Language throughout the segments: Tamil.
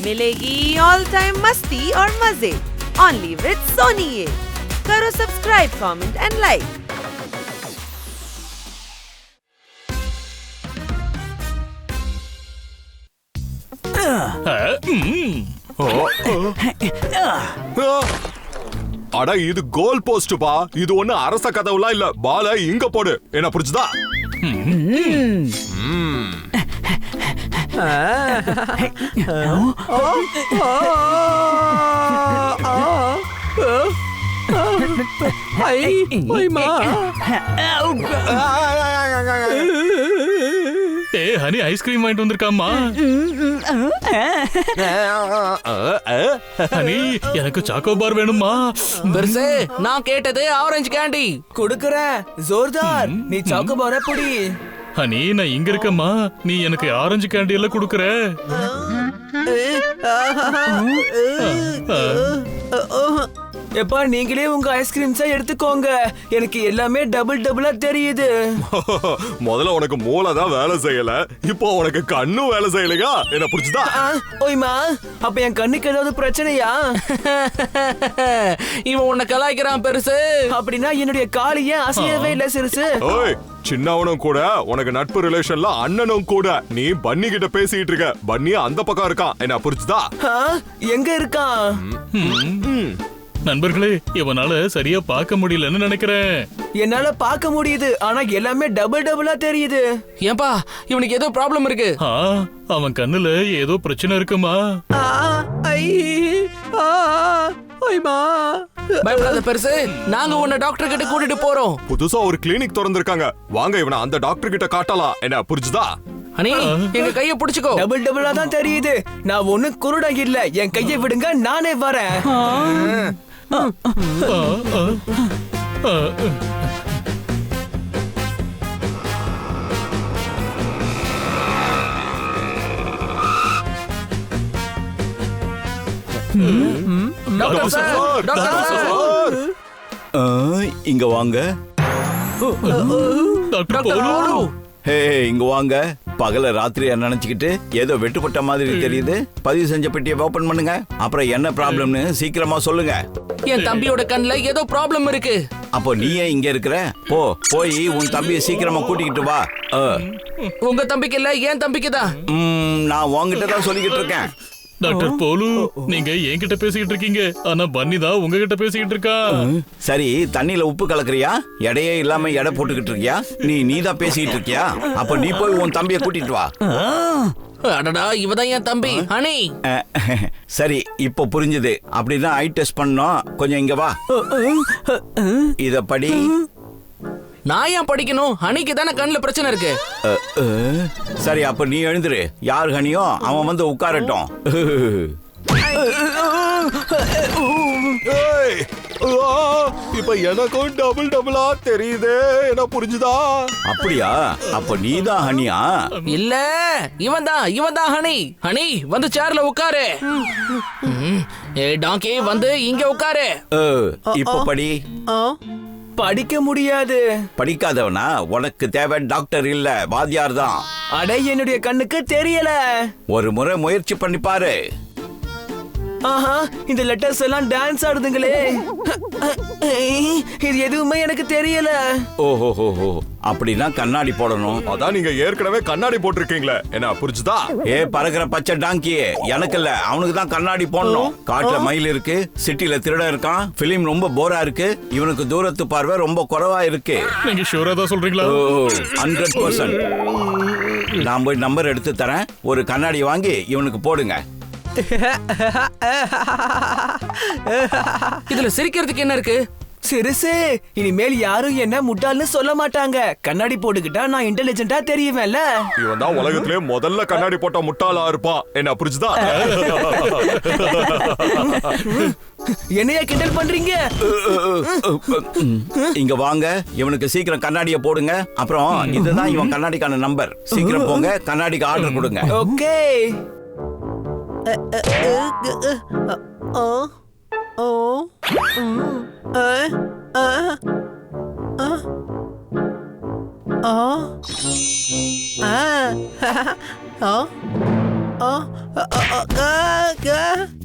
मिलेगी ऑल टाइम मस्ती और मजे ओनली विद सोनी ये। करो सब्सक्राइब, कमेंट एंड लाइक। அட இது கோல் போஸ்ட் பா. இது ஒண்ணு அரச கதவுலாம் இல்ல. பால இங்க போடு. என்ன புரிஞ்சுதா? ஹனி ஐஸ்கிரீம் வாங்கிட்டு வந்திருக்காமா. ஹனி எனக்கு சாக்கோபார் வேணுமா? பெருசே நான் கேட்டது ஆரஞ்சு கேண்டி. கொடுக்கறேன் ஜோர்தார். நீ சாக்கோபார புடி. ஹனி நான் இங்க இருக்கம்மா. நீ எனக்கு ஆரஞ்சு கேண்டி எல்லாம் கொடுக்கற. எப்பா நீங்களே உங்க ஐஸ்கிரீம்ஸா எடுத்துக்கோங்க. எனக்கு எல்லாமே டபுள் டபுளா தெரியுது. முதல்ல உனக்கு மூளை தான் வேலை செய்யல, இப்போ உனக்கு கண்ணும் வேலை செய்யலையா? என்ன புரிஞ்சுதா? ஓய்மா, அப்ப என் கண்ணுக்கு ஏதாவது பிரச்சனையா? இவன் உன்னை கலாய்க்கிறான் பெருசு. அப்படின்னா என்னுடைய காலு ஏன் அசையவே இல்ல சிறுசு? ஓய், சின்னவனும் கூட உனக்கு நட்பு ரிலேஷன்ல அண்ணனும் கூட. நீ பன்னி கிட்ட பேசிட்டு இருக்க. பன்னி அந்த பக்கம் இருக்கான். என்ன புரிஞ்சுதா? எங்க இருக்கான்? நண்பர்களே, இவனால சரியா பார்க்க முடியலன்னு நினைக்கிறேன். என்னால பார்க்க முடியுது, ஆனா எல்லாமே டபுள் டபுளா தெரியுது. ஏன்பா இவனுக்கு ஏதோ ப்ராப்ளம் இருக்கு. அவன் கண்ணுல ஏதோ பிரச்சனை இருக்குமா? பயப்படாத பெருசு, நாங்க உன்னை டாக்டர் கிட்ட கூட்டிட்டு போறோம். புதுசா ஒரு கிளினிக் திறந்திருக்காங்க. வாங்க இவனை அந்த டாக்டர் கிட்ட காட்டலாம். என்ன புரிஞ்சுதா? அனி எங்க கைய புடிச்சுக்கோ. டபுள் டபுளா தான் தெரியுது. நான் ஒண்ணு குருடா இல்ல. என் கையை விடுங்க, நானே வரேன். இங்க வாங்க. ஹே, இங்க வாங்க. பகல ராத்திரியா நினைச்சுக்கிட்டு ஏதோ வெட்டுப்பட்ட மாதிரி தெரியுது. பதிவு செஞ்ச பெட்டியை ஓபன் பண்ணுங்க. அப்புறம் என்ன ப்ராப்ளம்னு சீக்கிரமா சொல்லுங்க. என் தம்பியோட கண்ணுல ஏதோ ப்ராப்ளம் இருக்கு. அப்போ நீ ஏன் இங்க இருக்கிற? போய் உன் தம்பியை சீக்கிரமா கூட்டிக்கிட்டு வா. உங்க தம்பிக்கு இல்ல, என் தம்பிக்கு தான். நான் உங்ககிட்ட தான் சொல்லிக்கிட்டு இருக்கேன். டாக்டர் போலு, நீங்க என்கிட்ட பேசிக்கிட்டு இருக்கீங்க, ஆனா பன்னி தான் உங்ககிட்ட பேசிக்கிட்டு இருக்கா. சரி, தண்ணியில உப்பு கலக்குறியா? எடையே இல்லாம எடை போட்டுக்கிட்டு இருக்கியா? நீதான் பேசிக்கிட்டு இருக்கியா? அப்ப நீ போய் உன் தம்பியை கூட்டிட்டு வா. அடடா, இவதான் என் தம்பி ஹனி. சரி, இப்போ புரிஞ்சுது. அப்படிதான் ஐ டெஸ்ட் பண்ணோம். கொஞ்சம் இங்க வா. இத படி. நான் ஏன் படிக்கணும்? ஹனிக்கு தானே கண்ணுல பிரச்சனை இருக்கு. சரி, அப்ப நீ எழுந்துரு. யார் ஹனியோ அவன் வந்து உட்காரட்டும். இப்ப எனக்கும் டபுள் டபுளா தெரியுது. என்ன புரிஞ்சுதா? அப்படியா? அப்ப நீதான் ஹனியா? இல்ல, இவன் தான் ஹனி. ஹனி வந்து சேர்ல உட்காரு. டாங்கி வந்து இங்க உட்காரு. இப்ப படி. படிக்க முடியாது. படிக்காதவனா? உனக்கு தேவை டாக்டர் இல்ல, வாத்தியார் தான். அட, என்னுடைய கண்ணுக்கு தெரியல. ஒரு முறை முயற்சி பண்ணி பாரு. ஆஹா, இந்த லெட்டர்ஸ் எல்லாம் டான்ஸ் ஆடுதுங்களே. இது எதுவுமே எனக்கு தெரியல. ஓஹோ, அப்படின்னா கண்ணாடி போடணும். அதான் நீங்க ஏற்கனவே கண்ணாடி போட்டிருக்கீங்களே. என்ன புரிஞ்சுதா? பறக்கிற பச்சை டாங்கி, எனக்கு இல்ல, அவனுக்கு தான் கண்ணாடி போடணும். காட்டுல மயில் இருக்கு, சிட்டில திருட இருக்கான், பிலிம் ரொம்ப போரா இருக்கு, இவனுக்கு தூரத்து பார்வை ரொம்ப குறைவா இருக்கு. நீங்க ஷூரா தான் சொல்றீங்களா? 100%. நான் போய் நம்பர் எடுத்து தரேன். ஒரு கண்ணாடி வாங்கி இவனுக்கு போடுங்க. இதுல சிரிக்கிறதுக்கு என்ன இருக்கு? சிறுசு, இனிமேல் யாரும் என்ன முட்டாள்னு சொல்ல மாட்டாங்க. கண்ணாடி போட்டுக்கிட்டா நான் இன்டெலிஜென்ட்டா தெரியுவேன்ல. இவன் தான் உலகத்திலே முதல்ல கண்ணாடி போட்ட முட்டாளா இருப்பான். என்ன புரிஞ்சுதா? என்னையா கிண்டல் பண்றீங்க? இங்க வாங்க, இவனுக்கு சீக்கிரம் கண்ணாடியை போடுங்க. அப்புறம் இதுதான் இவன் கண்ணாடிக்கான நம்பர். சீக்கிரம் போங்க, கண்ணாடிக்கு ஆர்டர் கொடுங்க. ஓகே.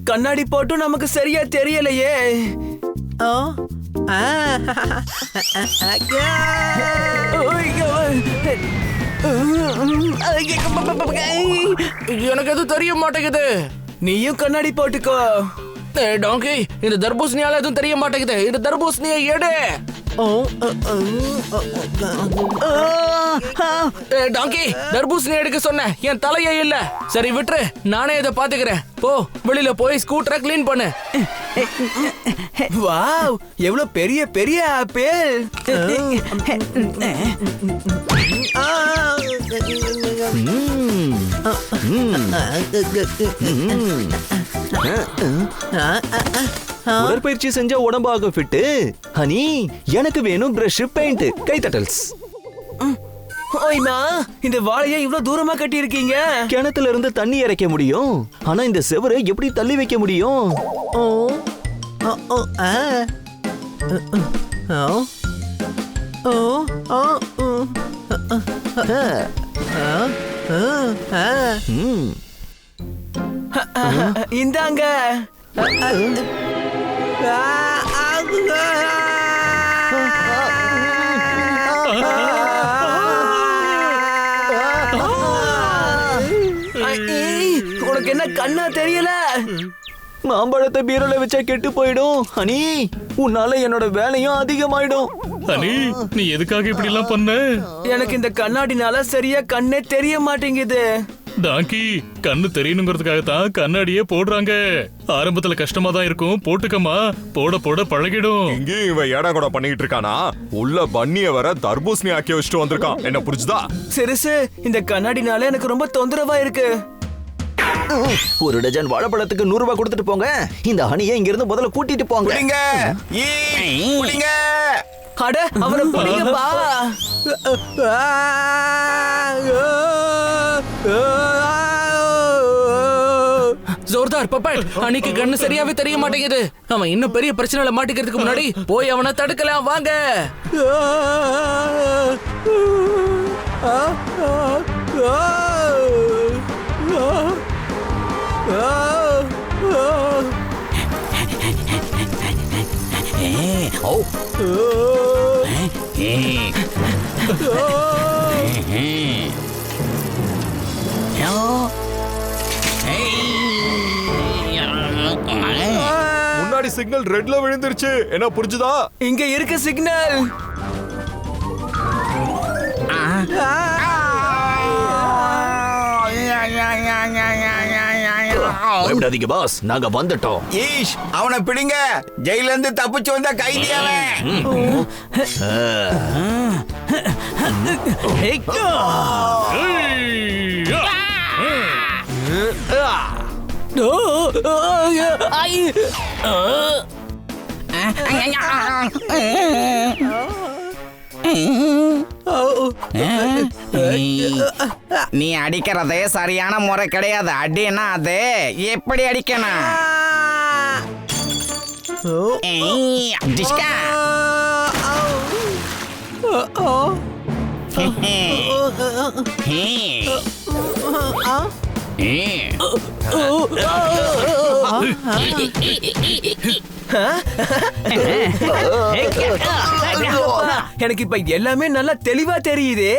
கண்ணாடி போட்டும் நமக்கு சரியா தெரியலையே. எனக்கு எதுவும் தெரிய மாட்டேங்குது. நீயும் கண்ணாடி போட்டுக்கோ. டாங்கி, இந்த தர்பூசணியால எதுவும் தெரிய மாட்டேங்குது. இந்த தர்பூசணியை எடு. டாங்கி, தர்பூசணி எடுக்க சொன்னேன், என் தலையே இல்ல. சரி விட்டுரு, நானே இதை பாத்துக்கிறேன். போ, வெளியில போய் ஸ்கூட்டரை கிளீன் பண்ணு. வாவ், எவ்வளவு பெரிய பெரிய ஆப்பிள். உடற்பயிற்சி செஞ்சா உடம்பாக ஃபிட்டு. ஹனி, எனக்கு வேணும் பிரஷ், பெயிண்ட், கைத்தட்டல்ஸ். ஓய்மா, இந்த வாழையை இவ்வளவு தூரமா கட்டி இருக்கீங்க. கிணத்துல இருந்து தண்ணி இறைக்க முடியும், ஆனா இந்த செவரை எப்படி தள்ளி வைக்க முடியும்? இந்தாங்க. உனக்கு என்ன கண்ணா தெரியல? மாம்பழத்தை பீரோல வச்சா கெட்டு போயிடும். ஹனி, உன்னால என்னோட வேலையும் அதிகமாயிடும். ஹனி, நீ எதுக்காக இப்படி எல்லாம் பண்ண? எனக்கு இந்த கண்ணாடினால சரியா கண்ணே தெரிய மாட்டேங்குது. டாங்கி, கண்ணு தெரியணுங்கிறதுக்காக தான் கண்ணாடியே போடுறாங்க. ஆரம்பத்துல கஷ்டமா தான் இருக்கும், போட்டுக்கமா, போட போட பழகிடும். இங்கேயும் இவன் ஏடா கூட பண்ணிட்டு இருக்கானா? உள்ள பன்னிய வர தர்பூசணி ஆக்கி வச்சுட்டு வந்திருக்கான். என்ன புரிஞ்சுதா? சிறுசு, இந்த கண்ணாடினால எனக்கு ரொம்ப தொந்தரவா இருக்கு. ஒரு டஜன் வாழைப்பழத்துக்கு 100 ரூபாய் கொடுத்துட்டு போங்க. இந்த ஹனியை இங்க இருந்து முதல்ல கூட்டிட்டு போங்க. புடிங்க. புடிங்க. அட, அவரை புடிங்கப்பா. ஜோர்தார் பப்பட், அன்னைக்கு கண்ணு சரியாவே தெரிய மாட்டேங்குது. அவன் இன்னும் பெரிய பிரச்சனைல மாட்டிக்கிறதுக்கு முன்னாடி போய் அவனை தடுக்கலாம். வாங்க. முன்னாடி சிக்னல் ரெட்ல விழுந்துருச்சு. என்ன புரிஞ்சுதா? இங்க இருக்க சிக்னல். பயப்படாதீங்க பாஸ், நாங்க வந்துட்டோம். ஈஷ், அவனை பிடிங்க. ஜெயில இருந்து தப்பிச்சு வந்த கைதி அவன். நீ அடிக்கிறதே சரியான முறை கிடையாது. அடினா அது எப்படி அடிக்கணும்? டிஸ்கா. எனக்கு இப்ப எல்லாமே நல்லா தெளிவா தெரியுது.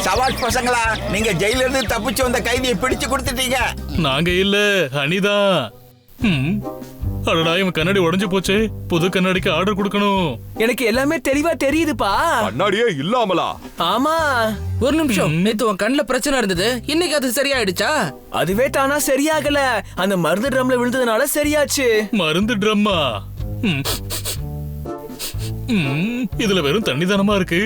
சவால் பசங்களா, நீங்க ஜெயில இருந்து தப்பிச்சு வந்த கைதியை பிடிச்சு கொடுத்துட்டீங்க. நாங்க இல்ல, ஹனிதான். அடடா, இவன் கண்ணாடி உடைஞ்சு போச்சு. புது கண்ணாடிக்கு ஆர்டர் கொடுக்கணும். எனக்கு எல்லாமே தெளிவா தெரியுதுப்பா. கண்ணாடியே இல்லாமலா? ஆமா. ஒரு நிமிஷம், நேத்து உன் கண்ணுல பிரச்சனை இருந்தது, இன்னைக்கு அது சரியாயிடுச்சா? அதுவே தானா சரியாகல, அந்த மருந்து ட்ரம்ல விழுந்ததுனால சரியாச்சு. மருந்து ட்ரம்மா? இதுல வெறும் தண்ணி தானமா இருக்கு.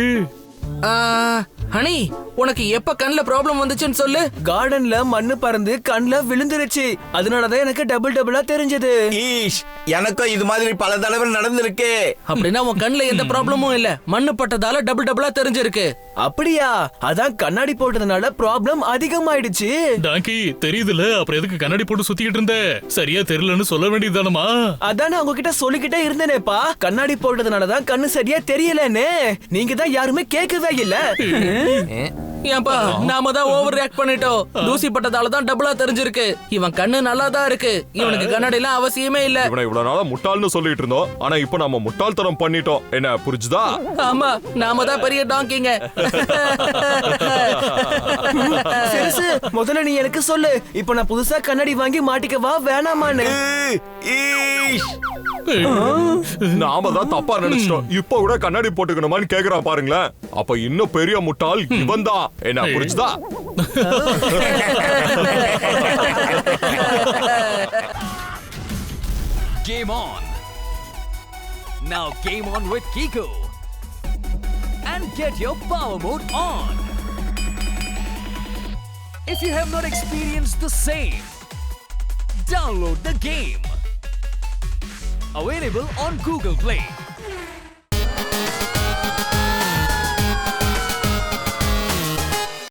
ஹனி, உனக்கு எப்ப கண்ணுல ப்ராப்ளம் வந்துச்சுன்னு சொல்லு. கார்டன்ல மண்ணு பறந்து கண்ணுல விழுந்துருச்சு. அதனாலதான் எனக்கு டபுளா தெரிஞ்சது. ஈஷ், எனக்கும் இது மாதிரி பல தடவை நடந்திருக்கு. அப்படின்னா உன் கண்ணுல எந்த ப்ராப்ளமும் இல்ல, மண்ணு பட்டதால டபுளா தெரிஞ்சிருக்கு. அப்படியா? அதான் கண்ணாடி போட்டதுனால ப்ராப்ளம் அதிகமாயிடுச்சு. டாங்கி தெரியுதுல, அப்புறம் எதுக்கு கண்ணாடி போட்டு சுத்திக்கிட்டு இருந்த? சரியா தெரியலன்னு சொல்ல வேண்டியதுதானமா? அதான் உங்ககிட்ட சொல்லிக்கிட்டே இருந்தேனேப்பா, கண்ணாடி போட்டதுனாலதான் கண்ணு சரியா தெரியலன்னு. நீங்க தான் யாருமே கேட்கவே இல்ல. ஏன்பா நாம தான் ஓவர் ரியாக்ட் பண்ணிட்டோம். தூசி பட்டதால தான் டபுளா தெரிஞ்சிருக்கு. இவன் கண்ணு நல்லா தான் இருக்கு, இவனுக்கு கண்ணாடி எல்லாம் அவசியமே இல்ல. இவனை இவ்வளவு நாளா முட்டாள்னு சொல்லிட்டு இருந்தோம், ஆனா இப்போ நம்ம முட்டாள்தனம் பண்ணிட்டோம். என்ன புரிஞ்சுதா? ஆமா, நாம தான் பெரிய டாங்கிங்க. சிறுசு, முதல்ல நீ எனக்கு சொல்லு, இப்போ நான் புதுசா கண்ணாடி வாங்கி மாட்டிக்கவா வேணாமான்னு? ஈஷ், நாம தான் தப்பா நினைச்சிட்டோம். இப்போ கூட கண்ணாடி போட்டுக்கணுமான்னு கேக்குறான் பாருங்களேன். அப்ப இன்னும் பெரிய முட்டாள் இவன் தான். என்ன புரிஞ்சுதா? Game on. Now game on with Kiko. And get your power mode on. If you have not experienced the same, download the game. Available on Google Play.